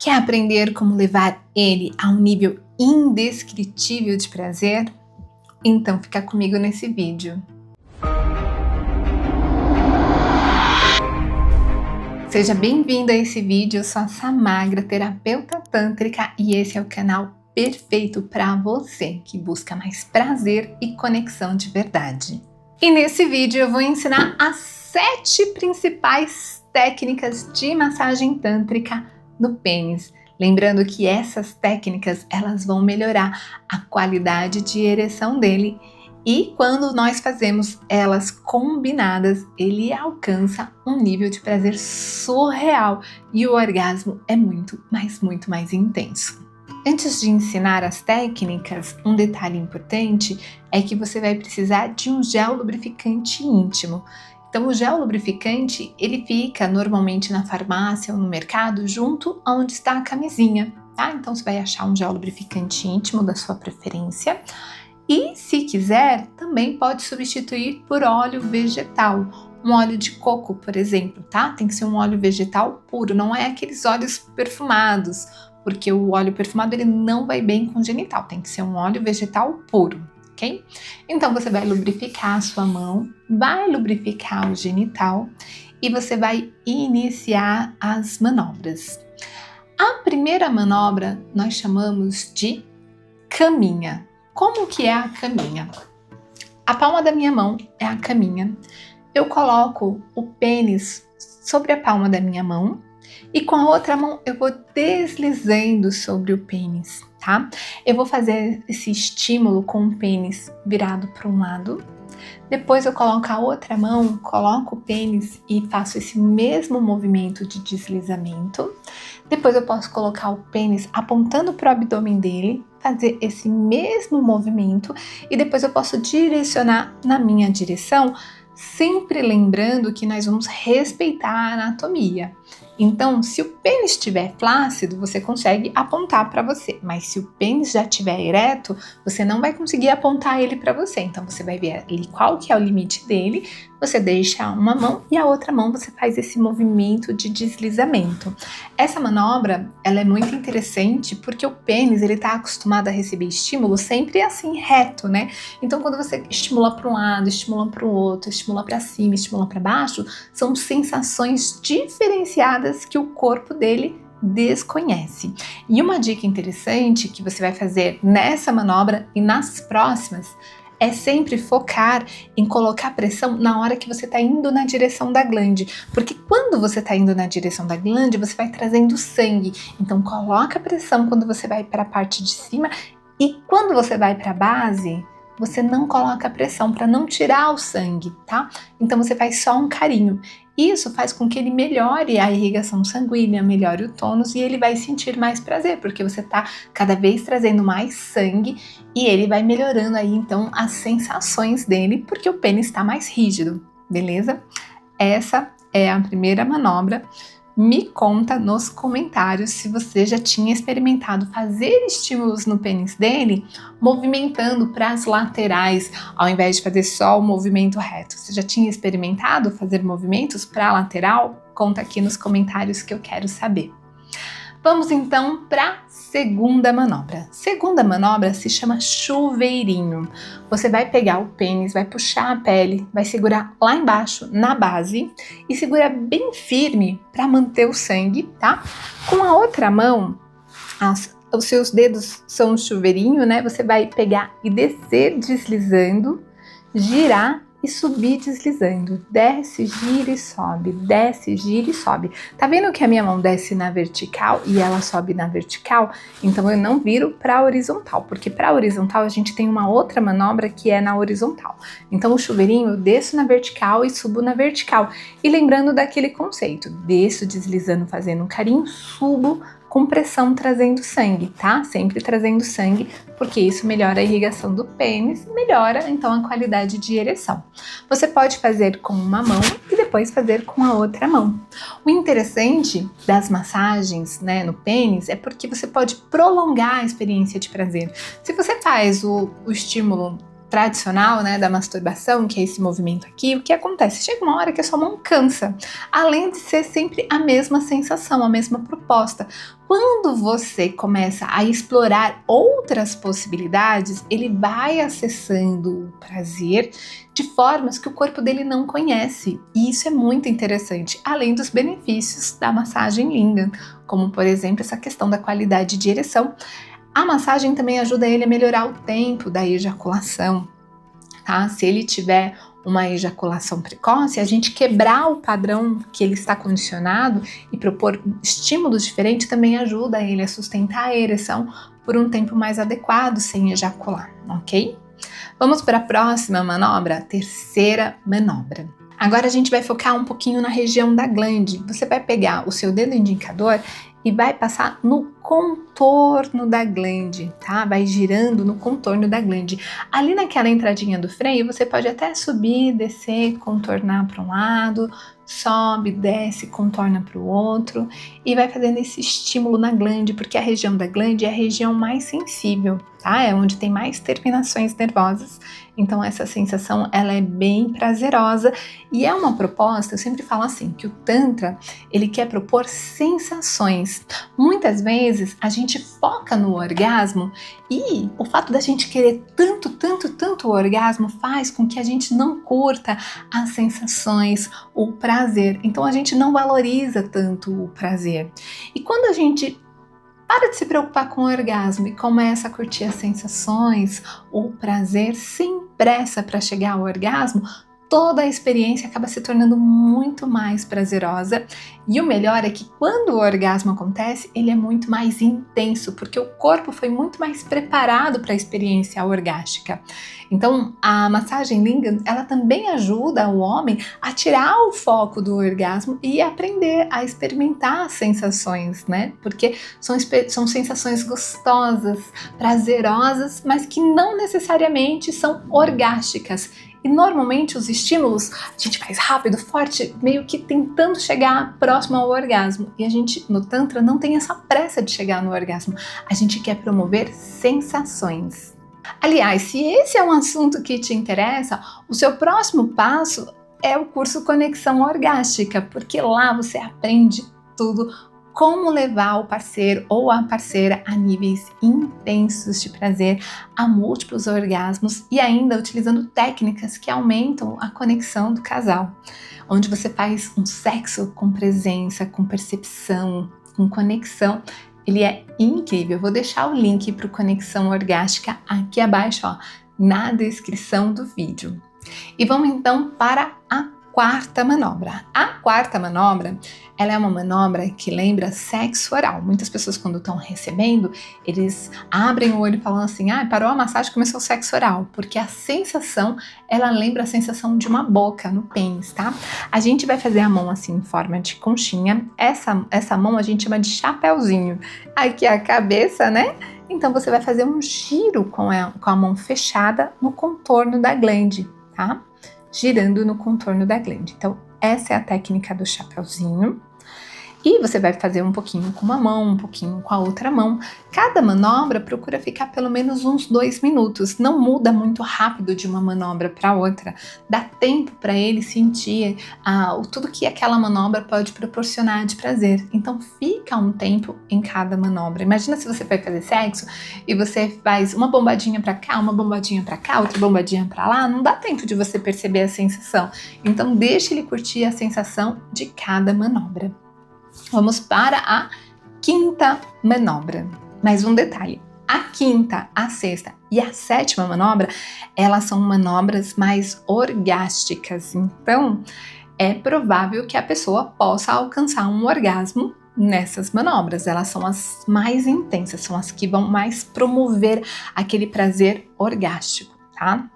Quer aprender como levar ele a um nível indescritível de prazer? Então fica comigo nesse vídeo. Seja bem-vindo a esse vídeo, eu sou a Samagra, terapeuta tântrica, e esse é o canal perfeito para você que busca mais prazer e conexão de verdade. E nesse vídeo eu vou ensinar as 7 principais técnicas de massagem tântrica no pênis. Lembrando que essas técnicas elas vão melhorar a qualidade de ereção dele, e quando nós fazemos elas combinadas, ele alcança um nível de prazer surreal e o orgasmo é muito mais intenso. Antes de ensinar as técnicas, um detalhe importante é que você vai precisar de um gel lubrificante íntimo. Então o gel lubrificante, ele fica normalmente na farmácia ou no mercado junto aonde está a camisinha, tá? Então você vai achar um gel lubrificante íntimo da sua preferência. E se quiser, também pode substituir por óleo vegetal, um óleo de coco, por exemplo, tá? Tem que ser um óleo vegetal puro, não é aqueles óleos perfumados, porque o óleo perfumado ele não vai bem com o genital, tem que ser um óleo vegetal puro, ok? Então você vai lubrificar a sua mão, vai lubrificar o genital e você vai iniciar as manobras. A primeira manobra nós chamamos de caminha. Como que é a caminha? A palma da minha mão é a caminha. Eu coloco o pênis sobre a palma da minha mão e com a outra mão eu vou deslizando sobre o pênis, tá? Eu vou fazer esse estímulo com o pênis virado para um lado. Depois eu coloco a outra mão, coloco o pênis e faço esse mesmo movimento de deslizamento. Depois eu posso colocar o pênis apontando para o abdômen dele, fazer esse mesmo movimento e depois eu posso direcionar na minha direção, sempre lembrando que nós vamos respeitar a anatomia. Então, se o pênis estiver flácido, você consegue apontar para você, mas se o pênis já estiver ereto, você não vai conseguir apontar ele para você. Então, você vai ver ali qual que é o limite dele, você deixa uma mão e a outra mão você faz esse movimento de deslizamento. Essa manobra, ela é muito interessante porque o pênis, ele está acostumado a receber estímulo sempre assim, reto, né? Então, quando você estimula para um lado, estimula para o outro, estimula para cima, estimula para baixo, são sensações diferenciadas que o corpo dele desconhece. E uma dica interessante que você vai fazer nessa manobra e nas próximas é sempre focar em colocar pressão na hora que você está indo na direção da glande, porque quando você está indo na direção da glande, você vai trazendo sangue. Então coloca pressão quando você vai para a parte de cima e quando você vai para a base, você não coloca pressão para não tirar o sangue, tá? Então você faz só um carinho. Isso faz com que ele melhore a irrigação sanguínea, melhore o tônus e ele vai sentir mais prazer, porque você está cada vez trazendo mais sangue e ele vai melhorando aí então as sensações dele, porque o pênis está mais rígido, beleza? Essa é a primeira manobra. Me conta nos comentários se você já tinha experimentado fazer estímulos no pênis dele, movimentando para as laterais, ao invés de fazer só o movimento reto. Você já tinha experimentado fazer movimentos para a lateral? Conta aqui nos comentários que eu quero saber. Vamos então para a segunda manobra. Segunda manobra se chama chuveirinho. Você vai pegar o pênis, vai puxar a pele, vai segurar lá embaixo na base e segura bem firme para manter o sangue, tá? Com a outra mão, os seus dedos são um chuveirinho, né? Você vai pegar e descer deslizando, girar e subir deslizando, desce, gira e sobe, desce, gira e sobe. Tá vendo que a minha mão desce na vertical e ela sobe na vertical? Então eu não viro para a horizontal, porque para a horizontal a gente tem uma outra manobra que é na horizontal. Então o chuveirinho eu desço na vertical e subo na vertical. E lembrando daquele conceito, desço deslizando fazendo um carinho, subo com pressão trazendo sangue, tá? Sempre trazendo sangue, porque isso melhora a irrigação do pênis, melhora então a qualidade de ereção. Você pode fazer com uma mão e depois fazer com a outra mão. O interessante das massagens, né, no pênis é porque você pode prolongar a experiência de prazer. Se você faz o estímulo tradicional, né, da masturbação, que é esse movimento aqui, o que acontece? Chega uma hora que a sua mão cansa, além de ser sempre a mesma sensação, a mesma proposta. Quando você começa a explorar outras possibilidades, ele vai acessando o prazer de formas que o corpo dele não conhece. E isso é muito interessante, além dos benefícios da massagem Lingam, como por exemplo essa questão da qualidade de ereção. A massagem também ajuda ele a melhorar o tempo da ejaculação, tá? Se ele tiver uma ejaculação precoce, a gente quebrar o padrão que ele está condicionado e propor estímulos diferentes também ajuda ele a sustentar a ereção por um tempo mais adequado sem ejacular, ok? Vamos para a próxima manobra, a terceira manobra. Agora a gente vai focar um pouquinho na região da glande. Você vai pegar o seu dedo indicador e vai passar no contorno da glande, tá? Vai girando no contorno da glande. Ali naquela entradinha do freio, você pode até subir, descer, contornar para um lado, sobe, desce, contorna para o outro e vai fazendo esse estímulo na glande, porque a região da glande é a região mais sensível, tá? É onde tem mais terminações nervosas. Então essa sensação, ela é bem prazerosa e é uma proposta, eu sempre falo assim, que o Tantra, ele quer propor sensações. Muitas vezes a gente foca no orgasmo e o fato da gente querer tanto o orgasmo faz com que a gente não curta as sensações, o prazer. Então a gente não valoriza tanto o prazer. E quando a gente para de se preocupar com o orgasmo e começa a curtir as sensações, o prazer sem pressa para chegar ao orgasmo, toda a experiência acaba se tornando muito mais prazerosa. E o melhor é que quando o orgasmo acontece, ele é muito mais intenso, porque o corpo foi muito mais preparado para a experiência orgástica. Então, a massagem Lingam, ela também ajuda o homem a tirar o foco do orgasmo e aprender a experimentar as sensações, né? Porque são sensações gostosas, prazerosas, mas que não necessariamente são orgásticas. E normalmente os estímulos a gente faz rápido, forte, meio que tentando chegar próximo ao orgasmo. E a gente, no Tantra, não tem essa pressa de chegar no orgasmo. A gente quer promover sensações. Aliás, se esse é um assunto que te interessa, o seu próximo passo é o curso Conexão Orgástica, porque lá você aprende tudo como levar o parceiro ou a parceira a níveis intensos de prazer, a múltiplos orgasmos e ainda utilizando técnicas que aumentam a conexão do casal, onde você faz um sexo com presença, com percepção, com conexão. Ele é incrível. Eu vou deixar o link para o Conexão Orgástica aqui abaixo, ó, na descrição do vídeo. E vamos então para a quarta manobra. A quarta manobra, ela é uma manobra que lembra sexo oral. Muitas pessoas, quando estão recebendo, eles abrem o olho e falam assim, parou a massagem, começou o sexo oral, porque a sensação, ela lembra a sensação de uma boca no pênis, tá? A gente vai fazer a mão assim, em forma de conchinha. Essa mão a gente chama de chapéuzinho. Aqui é a cabeça, né? Então você vai fazer um giro com a mão fechada no contorno da glande, tá? Girando no contorno da glande. Então, essa é a técnica do chapéuzinho. E você vai fazer um pouquinho com uma mão, um pouquinho com a outra mão. Cada manobra procura ficar pelo menos uns 2 minutos. Não muda muito rápido de uma manobra para outra. Dá tempo para ele sentir tudo que aquela manobra pode proporcionar de prazer. Então fica um tempo em cada manobra. Imagina se você vai fazer sexo e você faz uma bombadinha para cá, uma bombadinha para cá, outra bombadinha para lá. Não dá tempo de você perceber a sensação. Então deixe ele curtir a sensação de cada manobra. Vamos para a quinta manobra. Mais um detalhe, a quinta, a sexta e a sétima manobra, elas são manobras mais orgásticas. Então, é provável que a pessoa possa alcançar um orgasmo nessas manobras. Elas são as mais intensas, são as que vão mais promover aquele prazer orgástico, tá?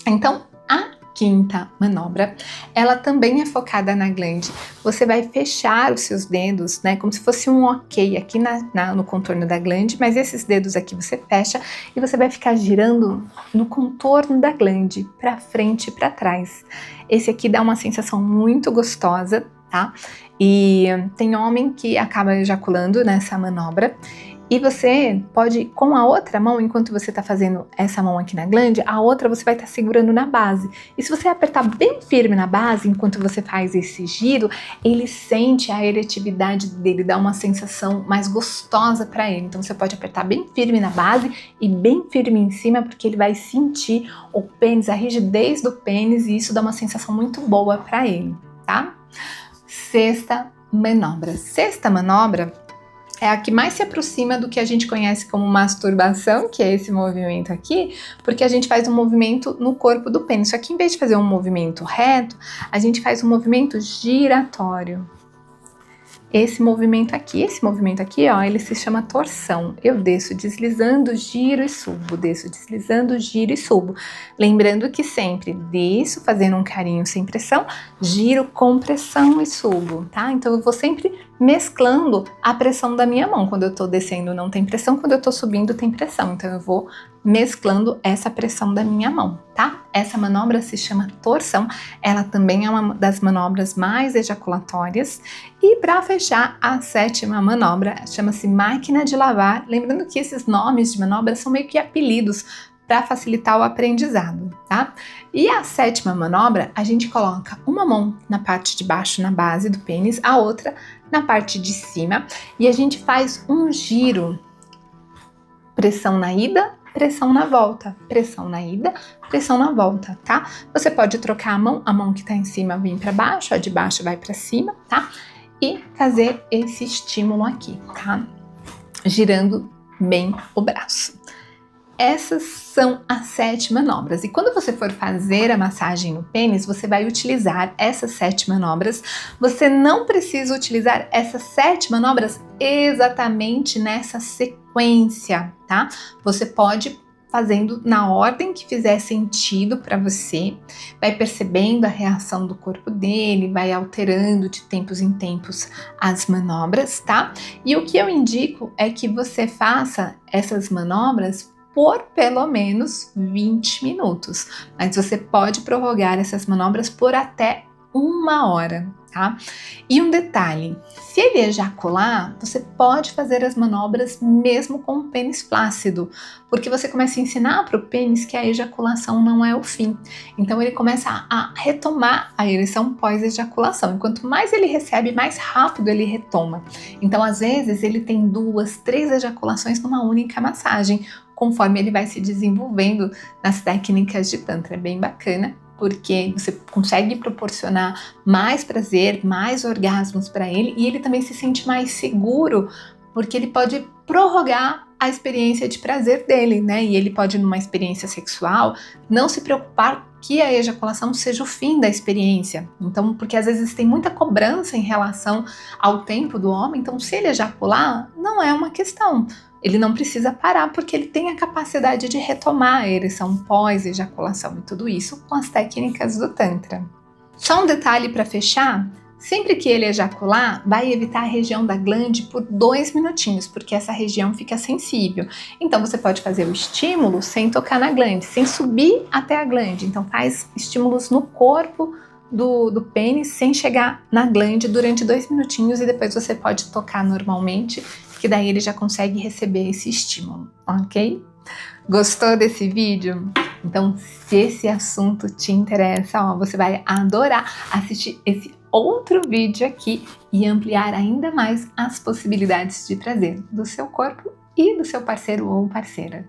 Então, a quinta manobra, ela também é focada na glande. Você vai fechar os seus dedos, né, como se fosse um ok aqui no contorno da glande, mas esses dedos aqui você fecha e você vai ficar girando no contorno da glande, para frente e para trás. Esse aqui dá uma sensação muito gostosa, tá? E tem homem que acaba ejaculando nessa manobra E você pode, com a outra mão, enquanto você está fazendo essa mão aqui na glande, a outra você vai estar segurando na base. E se você apertar bem firme na base, enquanto você faz esse giro, ele sente a eretividade dele, dá uma sensação mais gostosa para ele. Então você pode apertar bem firme na base e bem firme em cima, porque ele vai sentir o pênis, a rigidez do pênis, e isso dá uma sensação muito boa para ele, tá? Sexta manobra. Sexta manobra é a que mais se aproxima do que a gente conhece como masturbação, que é esse movimento aqui, porque a gente faz um movimento no corpo do pênis. Só que em vez de fazer um movimento reto, a gente faz um movimento giratório. Esse movimento aqui, ó, ele se chama torção. Eu desço deslizando, giro e subo, desço deslizando, giro e subo. Lembrando que sempre desço fazendo um carinho sem pressão, giro com pressão e subo, tá? Então eu vou sempre mesclando a pressão da minha mão. Quando eu tô descendo não tem pressão, quando eu tô subindo tem pressão. Então eu vou mesclando essa pressão da minha mão, tá? Essa manobra se chama torção, ela também é uma das manobras mais ejaculatórias. E para fechar, a sétima manobra chama-se máquina de lavar. Lembrando que esses nomes de manobras são meio que apelidos para facilitar o aprendizado, tá? E a sétima manobra, a gente coloca uma mão na parte de baixo, na base do pênis, a outra na parte de cima, e a gente faz um giro. Pressão na ida, pressão na volta, pressão na ida, pressão na volta, tá? Você pode trocar a mão que tá em cima vem para baixo, a de baixo vai para cima, tá? E fazer esse estímulo aqui, tá? Girando bem o braço. Essas são as 7 manobras. E quando você for fazer a massagem no pênis, você vai utilizar essas 7 manobras. Você não precisa utilizar essas 7 manobras exatamente nessa sequência, tá? Você pode fazendo na ordem que fizer sentido para você, vai percebendo a reação do corpo dele, vai alterando de tempos em tempos as manobras, tá? E o que eu indico é que você faça essas manobras por pelo menos 20 minutos, mas você pode prorrogar essas manobras por até 1 hora, tá? E um detalhe, se ele ejacular, você pode fazer as manobras mesmo com o pênis flácido, porque você começa a ensinar para o pênis que a ejaculação não é o fim. Então ele começa a retomar a ereção pós-ejaculação, e quanto mais ele recebe, mais rápido ele retoma. Então às vezes ele tem 2, 3 ejaculações numa única massagem, conforme ele vai se desenvolvendo nas técnicas de Tantra. É bem bacana, porque você consegue proporcionar mais prazer, mais orgasmos para ele, e ele também se sente mais seguro, porque ele pode prorrogar a experiência de prazer dele, né? E ele pode, numa experiência sexual, não se preocupar que a ejaculação seja o fim da experiência. Então, porque às vezes tem muita cobrança em relação ao tempo do homem, então se ele ejacular, não é uma questão. Ele não precisa parar porque ele tem a capacidade de retomar a ereção pós-ejaculação, e tudo isso com as técnicas do Tantra. Só um detalhe para fechar, sempre que ele ejacular, vai evitar a região da glande por 2 minutinhos, porque essa região fica sensível. Então você pode fazer o estímulo sem tocar na glande, sem subir até a glande. Então faz estímulos no corpo do pênis sem chegar na glande durante 2 minutinhos, e depois você pode tocar normalmente, que daí ele já consegue receber esse estímulo, ok? Gostou desse vídeo? Então, se esse assunto te interessa, ó, você vai adorar assistir esse outro vídeo aqui e ampliar ainda mais as possibilidades de prazer do seu corpo e do seu parceiro ou parceira.